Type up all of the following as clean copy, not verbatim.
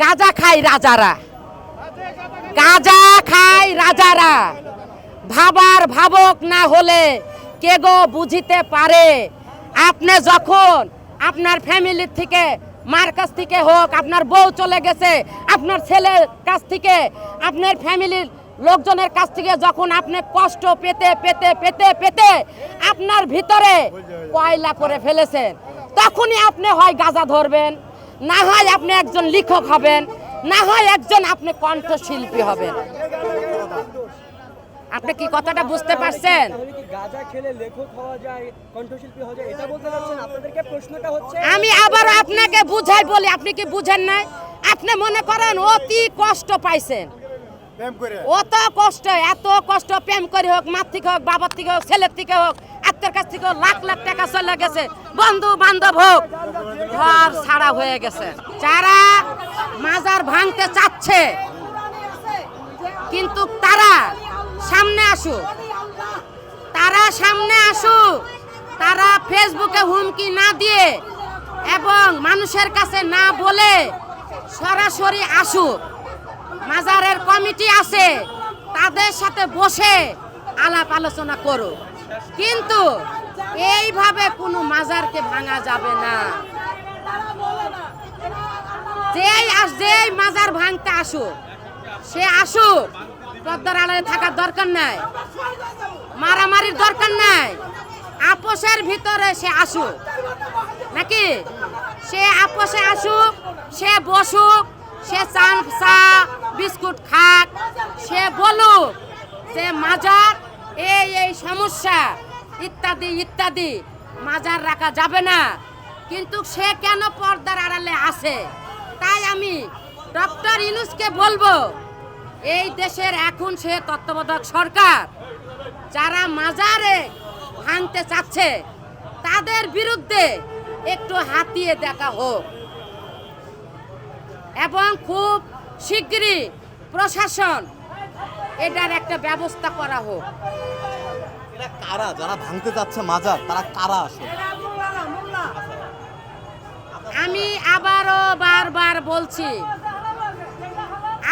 গাঁজা খায় রাজারা, গাঁজা খায় রাজারা। ভাবার ভাবক না হলে কে গো বুঝিতে পারে। আপনি যখন আপনার ফ্যামিলির থেকে, মার কাছ থেকে হোক, আপনার বউ চলে গেছে, আপনার ছেলের কাছ থেকে, আপনার ফ্যামিলির লোকজনের কাছ থেকে যখন আপনি কষ্ট পেতে পেতে পেতে পেতে আপনার ভিতরে কয়লা করে ফেলেছেন, তখনই আপনি হয় গাঁজা ধরবেন, না হয় আপনি একজন লেখক হবেন, না হয় একজন আপনি কণ্ঠশিল্পী হবেন। আপনি কি কথাটা বুঝতে পারছেন? গাঁজা খেলে লেখক হওয়া যায়, কণ্ঠশিল্পী হওয়া যায়, এটা বলতে চাচ্ছেন? আপনাদেরকে প্রশ্নটা হচ্ছে, আমি আবার আপনাকে বুঝাই বলি, আপনি কি বুঝেন নাই? আপনি মনে করেন অতি কষ্ট পাইছেন, অত কষ্ট, এত কষ্ট প্রেম করে হোক, মার থেকে হোক, বাবার থেকে হোক, ছেলের থেকে হোক, আত্মের কাছ থেকে হোক, লাখ লাখ টাকা চলে গেছে, বন্ধু বান্ধব হোক, ঘর ছাড়া হয়ে গেছে। যারা মাজার ভাঙতে চাচ্ছে, কিন্তু তারা সামনে আসুক, তারা সামনে আসুক, তারা ফেসবুকে হুমকি না দিয়ে এবং মানুষের কাছে না বলে সরাসরি আসুক। মাজারের কমিটি আছে, তাদের সাথে বসে আলাপ আলোচনা করো, কিন্তু এইভাবে কোনো মাজারকে ভাঙা যাবে না। যেই মাজার ভাঙতে আসুক, সে আসুক, পর্দার আড়ালে থাকার দরকার নাই, মারামারির দরকার নাই, আপোষের ভিতরে সে আসুক, নাকি সে আপোষে আসুক, সে বসুক, সে চা বিস্কুট খাক, সে বলুক যে মাজার এই সমস্যা ইত্যাদি ইত্যাদি, মাজার রাখা যাবে না। কিন্তু সে কেন পর্দার আড়ালে আসে? তাই আমি ডক্টর ইউনূসকে বলবো, এই দেশের এখন সে তত্ত্বাবধায়ক সরকার, যারা মাজারে ভাঙতে চাচ্ছে তাদের বিরুদ্ধে একটু হাতিয়ে দেখা হোক এবং খুব শিগগিরই প্রশাসন এটার একটা ব্যবস্থা করা হোক। এরা কারা যারা ভাঙতে যাচ্ছে মাজার, তারা কারা আসলে? আমি আবারও বারবার বলছি,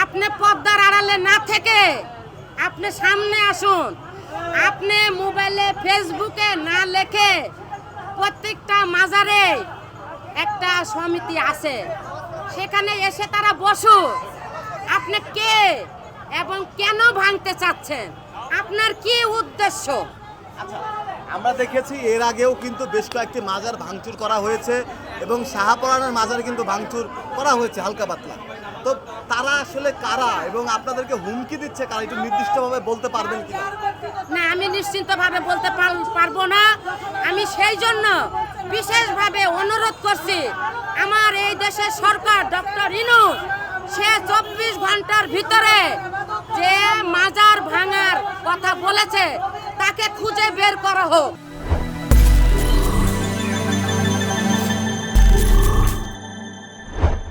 আপনি পর্দার আড়ালে না থেকে আপনি সামনে আসুন। আপনি মোবাইলে ফেসবুকে না লেখে, প্রত্যেকটা মাজারে একটা সমিতি আছে, সেখানে এসে তারা বসুক। আপনি কে এবং কেন ভাঙতে চাচ্ছেন, আপনার কি উদ্দেশ্য? আচ্ছা, আমরা দেখেছি এর আগেও কিন্তু বেশ কয়েকটি মাজার ভাঙচুর করা হয়েছে এবং শাহপরানের মাজারে কিন্তু ভাঙচুর করা হয়েছে হালকা পাতলা। তো তারা আসলে কারা এবং আপনাদেরকে হুমকি দিচ্ছে কারা, একটু নির্দিষ্টভাবে বলতে পারবেন কি? না, আমি নিশ্চিন্তভাবে বলতে পারবো না। আমি সেই জন্য বিশেষভাবে অনুরোধ করছি, আমার এই দেশের সরকার ডক্টর ইউনূস, সে 24 ঘন্টার ভিতরে যে মাজার ভাঙার কথা বলেছে তাকে খুঁজে বের করা হোক।